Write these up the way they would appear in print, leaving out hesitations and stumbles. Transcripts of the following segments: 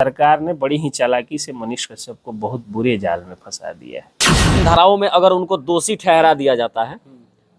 सरकार ने बड़ी ही चालाकी से मनीष कश्यप को बहुत बुरे जाल में फंसा दिया है। इन धाराओं में अगर उनको दोषी ठहरा दिया जाता है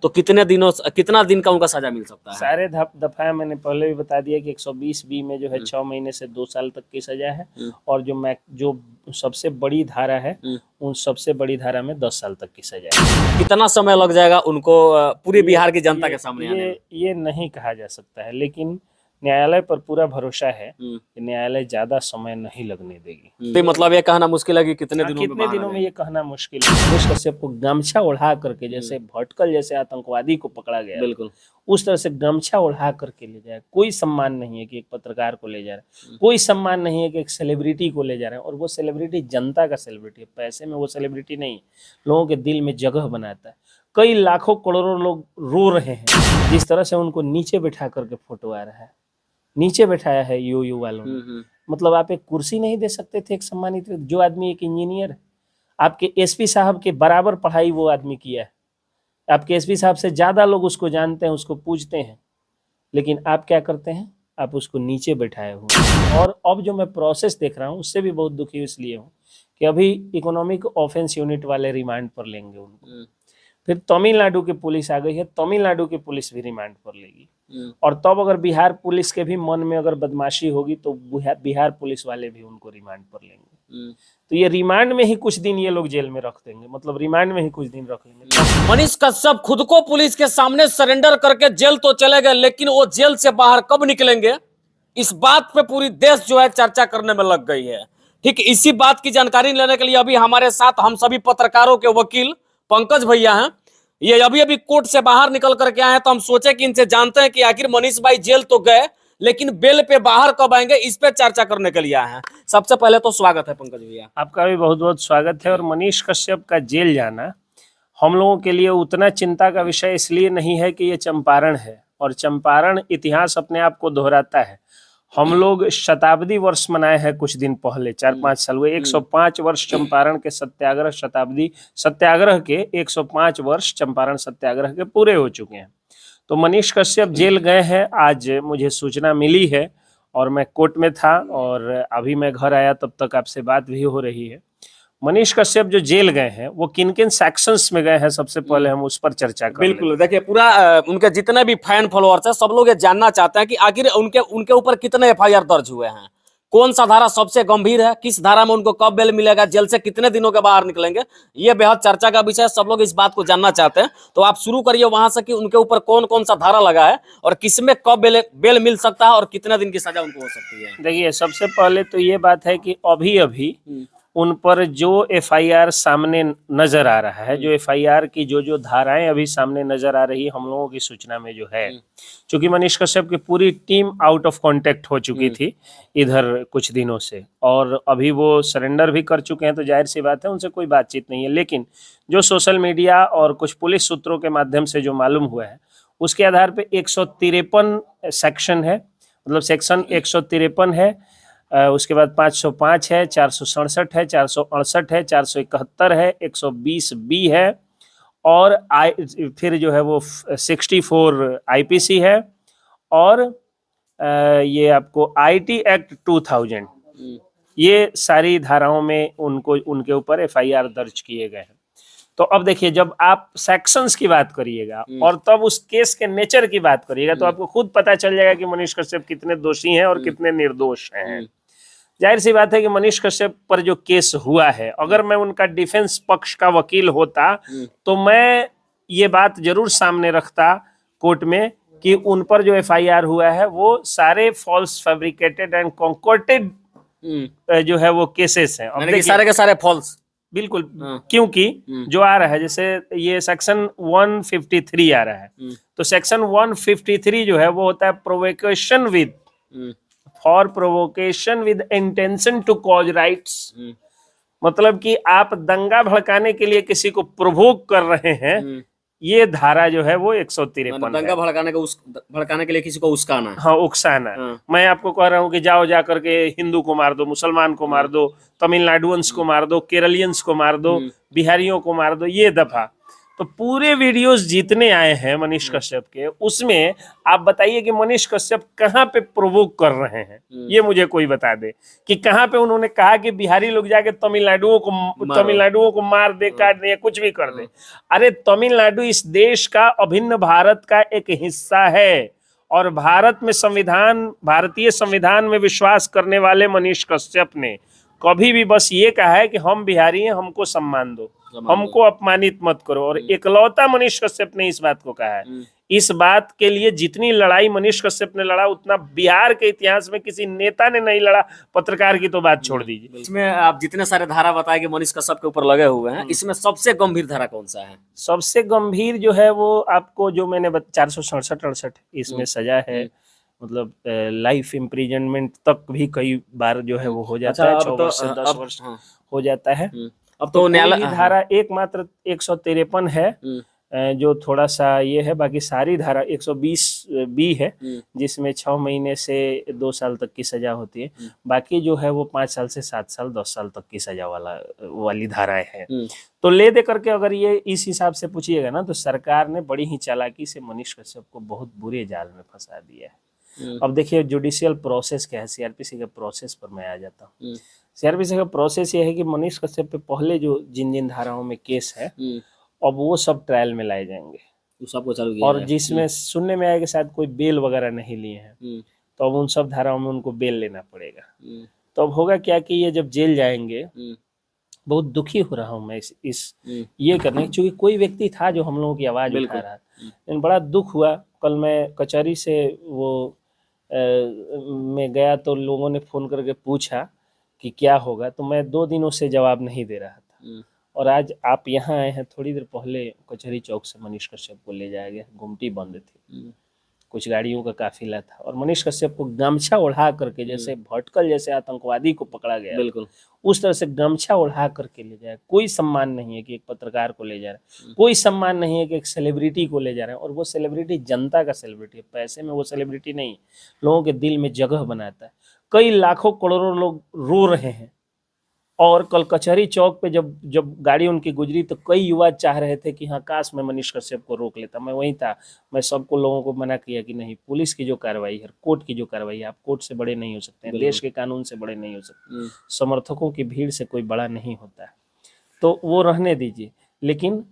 तो कितना दिन का उनका सजा मिल सकता है? सारे दफा मैंने पहले भी बता दिया कि 120 बी में जो है 6 महीने से 2 साल तक की सजा है, और जो सबसे बड़ी धारा है उन सबसे बड़ी धारा में 10 साल तक की सजा है। कितना समय लग जाएगा उनको पूरे बिहार की जनता के सामने आने में? ये नहीं कहा जा सकता है, लेकिन न्यायालय पर पूरा भरोसा है कि न्यायालय ज्यादा समय नहीं लगने देगी। तो मतलब ये कहना मुश्किल है कि कितने दिनों में ये कहना मुश्किल है। मनीष कश्यप को गमछा ओढ़ा करके, जैसे भटकल जैसे आतंकवादी को पकड़ा गया, बिल्कुल उस तरह से गमछा ओढ़ा करके ले जाए। कोई सम्मान नहीं है कि एक पत्रकार को ले जा रहा है, कोई सम्मान नहीं है कि एक सेलिब्रिटी को ले जा रहे हैं, और वो सेलिब्रिटी जनता का सेलिब्रिटी है, पैसे में वो सेलिब्रिटी नहीं है, लोगों के दिल में जगह बनाता है। कई लाखों करोड़ों लोग रो रहे हैं जिस तरह से उनको नीचे बैठा करके फोटो आ रहा है, नीचे बैठाया है यू वालों ने। मतलब आप एक कुर्सी नहीं दे सकते थे एक सम्मानित, जो आदमी एक इंजीनियर है, आपके एसपी साहब के बराबर पढ़ाई वो आदमी किया है, आपके एसपी साहब से ज्यादा लोग उसको जानते हैं, उसको पूछते हैं, लेकिन आप क्या करते हैं, आप उसको नीचे बैठाए हुए। और अब जो मैं प्रोसेस देख रहा हूँ उससे भी बहुत दुखी इसलिए हूँ कि अभी इकोनॉमिक ऑफेंस यूनिट वाले रिमांड पर लेंगे उनको, फिर तमिलनाडु की पुलिस आ गई है, तमिलनाडु की पुलिस भी रिमांड पर लेगी, और तब अगर बिहार पुलिस के भी मन में अगर बदमाशी होगी तो बिहार पुलिस वाले भी उनको रिमांड पर लेंगे। तो ये रिमांड में ही कुछ दिन ये लोग जेल में रख देंगे, मतलब रिमांड में ही कुछ दिन रख लेंगे। मनीष कश्यप खुद को पुलिस के सामने सरेंडर करके जेल तो चले गए, लेकिन वो जेल से बाहर कब निकलेंगे इस बात पे पूरी देश जो है चर्चा करने में लग गई है। ठीक इसी बात की जानकारी लेने के लिए अभी हमारे साथ हम सभी पत्रकारों के वकील पंकज भैया हैं। ये अभी कोर्ट से बाहर निकल करके आए हैं, तो हम सोचे कि इनसे जानते हैं कि आखिर मनीष भाई जेल तो गए लेकिन बेल पे बाहर कब आएंगे, इस पे चर्चा करने के लिए आए हैं। सबसे पहले तो स्वागत है पंकज भैया। आपका भी बहुत बहुत स्वागत है। और मनीष कश्यप का जेल जाना हम लोगों के लिए उतना चिंता का विषय इसलिए नहीं है कि ये चंपारण है, और चंपारण इतिहास अपने आप को दोहराता है। हम लोग शताब्दी वर्ष मनाए हैं कुछ दिन पहले, 4-5 साल हुए, 105 वर्ष चंपारण के सत्याग्रह, शताब्दी सत्याग्रह के 105 वर्ष चंपारण सत्याग्रह के पूरे हो चुके हैं। तो मनीष कश्यप जेल गए हैं, आज मुझे सूचना मिली है और मैं कोर्ट में था, और अभी मैं घर आया तब तक आपसे बात भी हो रही है। मनीष कश्यप जो जेल गए हैं वो किन किन सेक्शंस में गए हैं, सबसे पहले हम उस पर चर्चा करें। बिल्कुल, देखिए पूरा उनके जितने भी फैन फॉलोअर्स हैं सब लोग ये जानना चाहते हैं कि आखिर उनके ऊपर कितने एफआईआर दर्ज हुए हैं, कौन सा धारा सबसे गंभीर है, किस धारा में उनको कब बेल मिलेगा, जेल से कितने दिनों के बाहर निकलेंगे, ये बेहद चर्चा का विषय है। सब लोग इस बात को जानना चाहते हैं, तो आप शुरू करिए वहां से कि उनके ऊपर कौन कौन सा धारा लगा है और किसमें कब बेल मिल सकता है और कितने दिन की सजा उनको हो सकती है। देखिए, सबसे पहले तो ये बात है कि अभी अभी उन पर जो एफआईआर सामने नजर आ रहा है, जो एफआईआर की जो धाराएं अभी सामने नजर आ रही है हम लोगों की सूचना में जो है, क्योंकि मनीष कश्यप की पूरी टीम आउट ऑफ कांटेक्ट हो चुकी थी इधर कुछ दिनों से, और अभी वो सरेंडर भी कर चुके हैं, तो जाहिर सी बात है उनसे कोई बातचीत नहीं है। लेकिन जो सोशल मीडिया और कुछ पुलिस सूत्रों के माध्यम से जो मालूम हुआ है उसके आधार पे 153 सेक्शन है, मतलब सेक्शन 153 है, उसके बाद 505 है, 467 है, 468 है, 471 है, 120 बी है, और फिर जो है वो 64 आईपीसी है, और ये आपको आईटी एक्ट 2000, ये सारी धाराओं में उनके ऊपर एफआईआर दर्ज किए गए हैं। तो अब देखिए, जब आप सेक्शंस की बात करिएगा और तब उस केस के नेचर की बात करिएगा तो आपको खुद पता चल जाएगा कि मनीष कश्यप कितने दोषी हैं और कितने निर्दोष हैं। जाहिर सी बात है कि मनीष कश्यप पर जो केस हुआ है, अगर मैं उनका डिफेंस पक्ष का वकील होता तो मैं ये बात जरूर सामने रखता कोर्ट में कि उन पर जो एफआईआर हुआ है वो सारे फॉल्स, फैब्रिकेटेड एंड कॉन्कॉर्टेड जो है वो केसेस हैं। अब सारे के सारे फॉल्स, बिल्कुल, क्योंकि जो आ रहा है, जैसे ये सेक्शन 153 आ रहा है, तो सेक्शन 153 जो है वो होता है provocation with, for provocation with intention to cause riots, मतलब कि आप दंगा भड़काने के लिए किसी को प्रोवोक कर रहे हैं, ये धारा जो है वो 153 दंगा भड़काने के लिए किसी को उकसाना। हाँ, उकसाना। मैं आपको कह रहा हूँ कि जाओ जा करके हिंदू को मार दो, मुसलमान को मार दो, तमिलनाडुअंस को मार दो, केरलियंस को मार दो, बिहारियों को मार दो, ये दफा तो पूरे वीडियोस जितने आए हैं मनीष कश्यप के, उसमें आप बताइए कि मनीष कश्यप कहाँ पे प्रोवोक कर रहे हैं, ये मुझे कोई बता दे कि कहाँ पे उन्होंने कहा कि बिहारी लोग जाके तमिलनाडुओं को मार दे, काट दे या कुछ भी कर दे। अरे तमिलनाडु इस देश का अभिन्न भारत का एक हिस्सा है, और भारत में भारतीय संविधान में विश्वास करने वाले मनीष कश्यप ने कभी भी बस ये कहा है कि हम बिहारी हैं, हमको सम्मान दो, हमको अपमानित मत करो। और इकलौता मनीष कश्यप ने इस बात को कहा है। इस बात के लिए जितनी लड़ाई मनीष कश्यप ने लड़ा, उतना बिहार के इतिहास में किसी नेता ने नहीं लड़ा। पत्रकार की तो बात छोड़ दीजिए। इसमें आप जितने सारे धारा बताए कि मनीष कश्यप के ऊपर लगे हुए हैं, इसमें सबसे गंभीर धारा कौन सा है? सबसे गंभीर जो है वो आपको जो मैंने 467-68 इसमें सजा है, मतलब लाइफ इम्प्रिजनमेंट तक भी कई बार जो है वो हो जाता है, 6 वर्ष से 10 वर्ष हो जाता है। अब तो न्यायालय धारा एकमात्र 153 है जो थोड़ा सा ये है, बाकी सारी धारा 120 बी है जिसमें 6 महीने से 2 साल तक की सजा होती है। बाकी जो है वो 5 साल से 7 साल 10 साल तक की सजा वाली धाराएं हैं। तो ले दे करके अगर ये इस हिसाब से पूछिएगा ना, तो सरकार ने बड़ी ही चालाकी से मनीष कश्यप को बहुत बुरे जाल में फंसा दिया है। अब देखिए जुडिशियल प्रोसेस क्या है, सीआरपीसी के प्रोसेस पर मैं आ जाता हूँ। सीआरपीसी का प्रोसेस ये है कि मनीष कश्यप पे पहले जो जिन धाराओं में केस है, अब वो सब ट्रायल में लाए जाएंगे, सबको चालू किया और जिसमें सुनने में आया कि शायद कोई बेल वगैरह नहीं लिए हैं, तो अब उन सब धाराओं में उनको बेल लेना पड़ेगा। तो अब होगा क्या कि ये जब जेल जाएंगे, बहुत दुखी हो रहा हूँ मैं इस ये करने, क्योंकि कोई व्यक्ति था जो हम लोगों की आवाज उठा रहा था, लेकिन बड़ा दुख हुआ। कल मैं कचहरी से वो में गया तो लोगों ने फोन करके पूछा कि क्या होगा, तो मैं 2 दिनों से जवाब नहीं दे रहा था। और आज आप यहाँ आए हैं, थोड़ी देर पहले कचहरी चौक से मनीष कश्यप को ले जाया गया। गुमटी बंद थी, कुछ गाड़ियों का काफिला था, और मनीष कश्यप को गमछा ओढ़ा करके, जैसे भटकल जैसे आतंकवादी को पकड़ा गया, बिल्कुल उस तरह से गमछा ओढ़ा करके ले जाए। कोई सम्मान नहीं है कि एक पत्रकार को ले जा रहा है, कोई सम्मान नहीं है कि एक सेलिब्रिटी को ले जा रहे हैं। और वो सेलिब्रिटी जनता का सेलिब्रिटी है, पैसे में वो सेलिब्रिटी नहीं, लोगों के दिल में जगह बनाता है। कई लाखों करोड़ों लोग रो रहे हैं। और कल कचहरी चौक पे जब गाड़ी उनकी गुजरी, तो कई युवा चाह रहे थे कि हाँ काश मैं मनीष कश्यप को रोक लेता। मैं वहीं था, मैं सबको लोगों को मना किया कि नहीं, पुलिस की जो कार्रवाई है, कोर्ट की जो कार्रवाई है, आप कोर्ट से बड़े नहीं हो सकते हैं, देश के कानून से बड़े नहीं हो सकते, समर्थकों की भीड़ से कोई बड़ा नहीं होता है, तो वो रहने दीजिए। लेकिन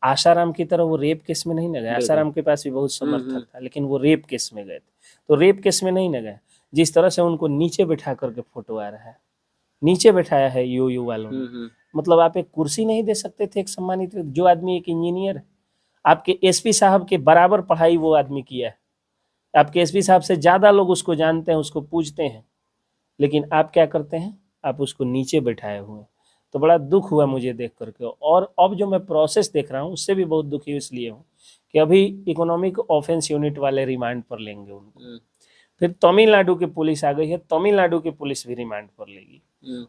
आसाराम की तरह वो रेप केस में नहीं न गए। आसाराम के पास भी बहुत समर्थक था, लेकिन वो रेप केस में गए थे, तो रेप केस में नहीं न गए। जिस तरह से उनको नीचे बैठा करके फोटो आ रहा है, नीचे बैठाया है यू वालों ने, मतलब आप एक कुर्सी नहीं दे सकते थे एक सम्मानित, जो आदमी एक इंजीनियर है, आपके एसपी साहब के बराबर पढ़ाई वो आदमी किया है, आपके एसपी साहब से ज्यादा लोग उसको जानते हैं, उसको पूजते हैं, लेकिन आप क्या करते हैं, आप उसको नीचे बैठाए हुए। तो बड़ा दुख हुआ मुझे देख करके। और अब जो मैं प्रोसेस देख रहा हूँ उससे भी बहुत दुखी इसलिए हूँ कि अभी इकोनॉमिक ऑफेंस यूनिट वाले रिमांड पर लेंगे उनको, फिर तमिलनाडु की पुलिस आ गई है, तमिलनाडु की पुलिस भी रिमांड पर लेगी,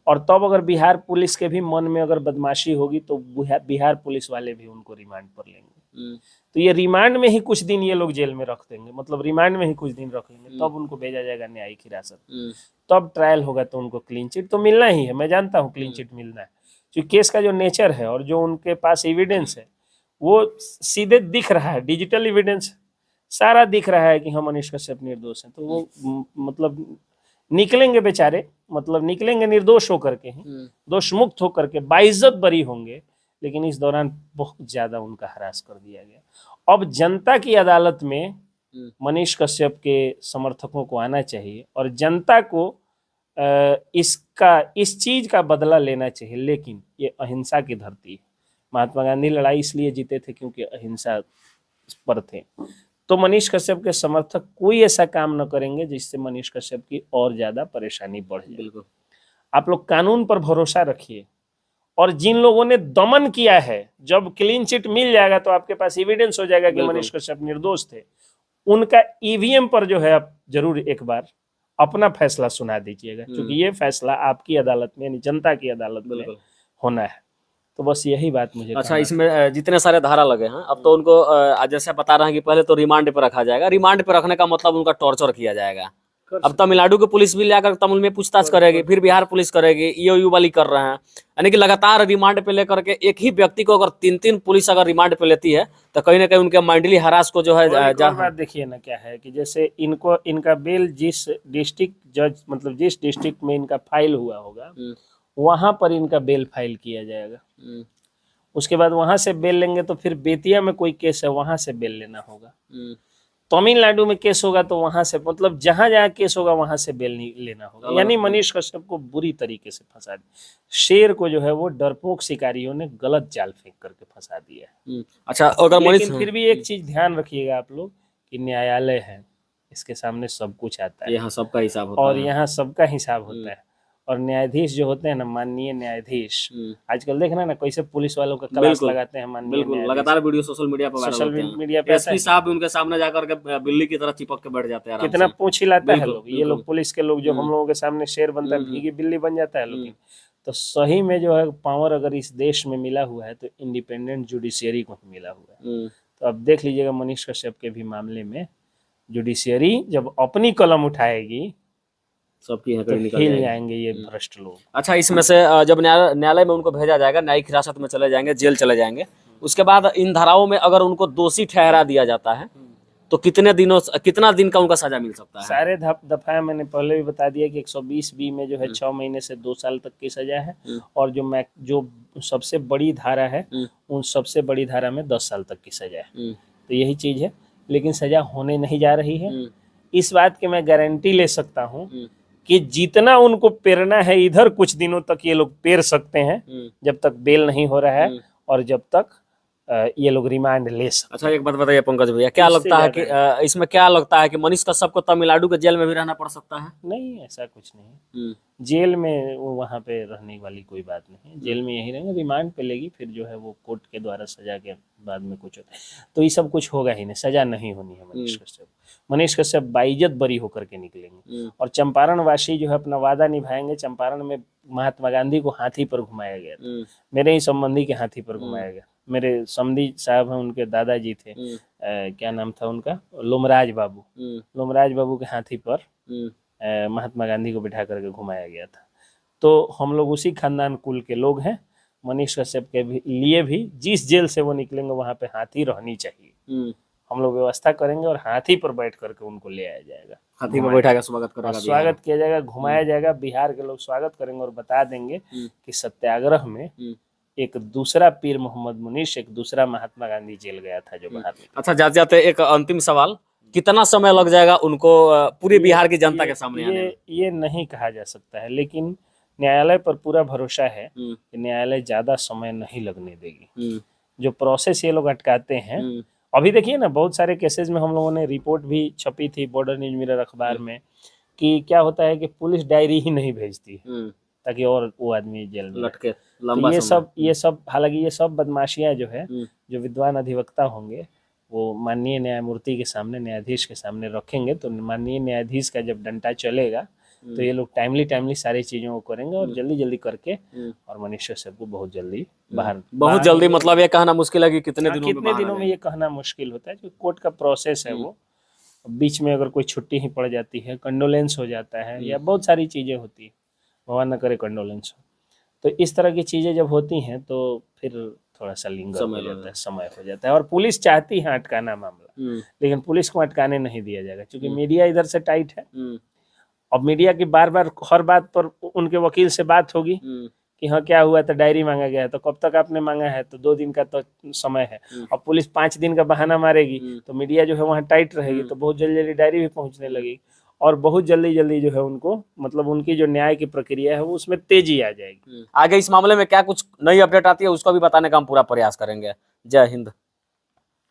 और तब अगर बिहार पुलिस के भी मन में अगर बदमाशी होगी तो बिहार पुलिस वाले भी उनको रिमांड पर लेंगे। तो ये रिमांड में ही कुछ दिन ये लोग जेल में रख देंगे, मतलब रिमांड में ही कुछ दिन रख लेंगे, तब उनको भेजा जाएगा न्यायिक हिरासत, तब ट्रायल होगा, तो उनको क्लीन चिट तो मिलना ही है। मैं जानता हूँ क्लीन चिट मिलना है, क्योंकि केस का जो नेचर है और जो उनके पास एविडेंस है वो सीधे दिख रहा है, डिजिटल एविडेंस सारा दिख रहा है कि हम मनीष कश्यप निर्दोष हैं। तो वो मतलब निकलेंगे बेचारे, मतलब निकलेंगे निर्दोष होकर के ही, दोष मुक्त होकर के, बाइज्जत बरी होंगे, लेकिन इस दौरान बहुत ज्यादा उनका हरास कर दिया गया। अब जनता की अदालत में मनीष कश्यप के समर्थकों को आना चाहिए और जनता को इस चीज का बदला लेना चाहिए। लेकिन ये अहिंसा की धरती है। महात्मा गांधी लड़ाई इसलिए जीते थे क्योंकि अहिंसा पर थे। तो मनीष कश्यप के समर्थक कोई ऐसा काम न करेंगे जिससे मनीष कश्यप की और ज्यादा परेशानी बढ़ जाए। बिल्कुल, आप लोग कानून पर भरोसा रखिए, और जिन लोगों ने दमन किया है, जब क्लीन चिट मिल जाएगा तो आपके पास एविडेंस हो जाएगा कि मनीष कश्यप निर्दोष थे, उनका ईवीएम पर जो है आप जरूर एक बार अपना फैसला सुना दीजिएगा, क्योंकि ये फैसला आपकी अदालत में यानी जनता की अदालत में होना है। तो बस यही बात मुझे। अच्छा, इसमें जितने सारे धारा लगे हैं, अब तो उनको जैसे बता रहे हैं कि पहले तो रिमांड पे रखा जाएगा। रिमांड पे रखने का मतलब उनका टॉर्चर किया जाएगा, अब तमिलनाडु की पुलिस भी लेकर तमिल में पूछताछ करेगी, फिर बिहार पुलिस करेगी, ईओयू वाली कर रहे हैं। यानी कि लगातार रिमांड पे लेकर के एक ही व्यक्ति को अगर 3-3 पुलिस अगर रिमांड पे लेती है तो कहीं ना कहीं उनके मेंटली हरास को जो है एक और बात देखिए ना क्या है कि जैसे इनका बेल जिस डिस्ट्रिक्ट जज मतलब जिस डिस्ट्रिक्ट में इनका फाइल हुआ होगा वहां पर इनका बेल फाइल किया जाएगा। उसके बाद वहां से बेल लेंगे तो फिर बेतिया में कोई केस है वहां से बेल लेना होगा। तमिलनाडु में केस होगा तो वहां से मतलब जहां जहां केस होगा वहां से बेल नहीं लेना होगा। यानी मनीष कश्यप को बुरी तरीके से फंसा दिया। शेर को जो है वो डरपोक शिकारियों ने गलत जाल फेंक करके फंसा दिया है। अच्छा, अगर मनीष फिर भी एक चीज ध्यान रखिएगा आप लोग कि न्यायालय है, इसके सामने सब कुछ आता है, यहाँ सबका हिसाब होता और है। यहाँ सबका हिसाब होता है। और न्यायाधीश जो होते हैं ना, माननीय न्यायाधीश, आजकल देखना ना कैसे पुलिस वालों का क्लास लगाते हैं माननीय बिल्कुल, लगातार वीडियो सोशल मीडिया पर सोशल मीडिया पे एसपी साहब भी उनके सामने जाकर के बिल्ली की तरह चिपक के बैठ जाते हैं। कितना पूछ हिलाता है लोग, ये लोग पुलिस के लोग जो हम लोगों के सामने शेर बनता है भीगी बिल्ली बन जाता है। लेकिन तो सही में जो है पावर अगर इस देश में मिला हुआ है तो इंडिपेंडेंट जुडिशियरी को ही मिला हुआ है। तो अब देख लीजिएगा मनीष कश्यप के भी मामले में जुडिशियरी जब अपनी कलम उठाएगी सबकी तो हिल जाएंगे ये भ्रष्ट लोग। अच्छा, इसमें से जब न्यायालय में उनको भेजा जाएगा, न्यायिक हिरासत में चले जाएंगे, जेल चले जाएंगे, उसके बाद इन धाराओं में अगर उनको दोषी ठहरा दिया जाता है तो कितना दिन का उनका सजा मिल सकता है? सारे दफा मैंने पहले भी बता दिया कि 120B में जो है 6 महीने से 2 साल तक की सजा है, और जो सबसे बड़ी धारा है उन सबसे बड़ी धारा में 10 साल तक की सजा है। तो यही चीज है, लेकिन सजा होने नहीं जा रही है। इस बात की मैं गारंटी ले सकता हूँ कि जितना उनको पेरना है इधर कुछ दिनों तक ये लोग पेर सकते हैं, जब तक बेल नहीं हो रहा है और जब तक ये लोग रिमांड ले सकते। अच्छा, एक बात बताइए पंकज भैया, क्या लगता है कि इसमें क्या लगता है कि मनीष कश्यप को तमिलनाडु के जेल में भी रहना पड़ सकता है? नहीं, ऐसा कुछ नहीं। जेल में वो वहाँ पे रहने वाली कोई बात नहीं, जेल में यही रहेंगे, रिमांड पे लेगी, फिर जो है वो कोर्ट के द्वारा सजा के बाद में कुछ होता है। तो ये सब कुछ होगा ही नहीं, सजा नहीं होनी है मनीष कश्यप बाइज्जत बरी होकर के निकलेंगे। और चंपारण वासी जो है अपना वादा निभाएंगे। चंपारण में महात्मा गांधी को हाथी पर घुमाया गया था, मेरे ही संबंधी के हाथी पर घुमाया गया। मेरे समधी साहब हैं, उनके दादाजी थे, क्या नाम था उनका, लोमराज बाबू के हाथी पर महात्मा गांधी को बिठा करके घुमाया गया था। तो हम लोग उसी खानदान कुल के लोग हैं। मनीष कश्यप के लिए भी जिस जेल से वो निकलेंगे वहां पे हाथी रहनी चाहिए। हम लोग व्यवस्था करेंगे और हाथी पर बैठ करके उनको ले आया जाएगा, हाथी पर बैठा के स्वागत किया जाएगा, घुमाया जाएगा। बिहार के लोग स्वागत करेंगे और बता देंगे कि सत्याग्रह में एक दूसरा पीर मोहम्मद मुनीश, एक दूसरा महात्मा गांधी जेल गया था जो बाहर में। अच्छा, जाते जाते एक अंतिम सवाल, कितना समय लग जाएगा उनको पूरी बिहार की जनता के सामने आने में? ये नहीं कहा जा सकता है, लेकिन न्यायालय पर पूरा भरोसा है कि न्यायालय ज्यादा समय नहीं लगने देगी। जो प्रोसेस ये लोग अटकाते हैं, अभी देखिए ना बहुत सारे केसेस में हम लोगों ने रिपोर्ट भी छपी थी बॉर्डर न्यूज मिरर अखबार में कि क्या होता है कि पुलिस डायरी ही नहीं भेजती ताकि और वो आदमी जेल में लटके लंबा। ये सब हालांकि ये सब बदमाशियां जो है, जो विद्वान अधिवक्ता होंगे वो माननीय न्यायमूर्ति के सामने, न्यायाधीश के सामने रखेंगे, तो माननीय न्यायाधीश का जब डंडा चलेगा तो ये लोग टाइमली सारी चीजों को करेंगे और जल्दी करके और मनीष कश्यप को बहुत जल्दी बहुत जल्दी मतलब ये कहना मुश्किल है कि कितने दिनों में ये कहना मुश्किल होता है, जो कोर्ट का प्रोसेस है वो बीच में अगर कोई छुट्टी ही पड़ जाती है, कंडोलेंस हो जाता है या बहुत सारी चीजें होती है, भगवान न करे कंडोलेंस हो, तो इस तरह की चीजें जब होती हैं तो फिर थोड़ा सा लिंगर हो जाता है, समय हो जाता है। और पुलिस चाहती है अटकाना मामला, लेकिन पुलिस को अटकाने नहीं दिया जाएगा क्योंकि मीडिया इधर से टाइट है। अब मीडिया की बार हर बात पर उनके वकील से बात होगी कि हाँ क्या हुआ, तो डायरी मांगा गया है, तो कब तक आपने मांगा है, तो 2 दिन का तो समय है। अब पुलिस 5 दिन का बहाना मारेगी तो मीडिया जो है वहाँ टाइट रहेगी, तो बहुत जल्दी डायरी भी पहुँचने लगेगी और बहुत जल्दी जो है उनको मतलब उनकी जो न्याय की प्रक्रिया है वो उसमें तेजी आ जाएगी। आगे इस मामले में क्या कुछ नई अपडेट आती है उसको भी बताने का हम पूरा प्रयास करेंगे। जय हिंद।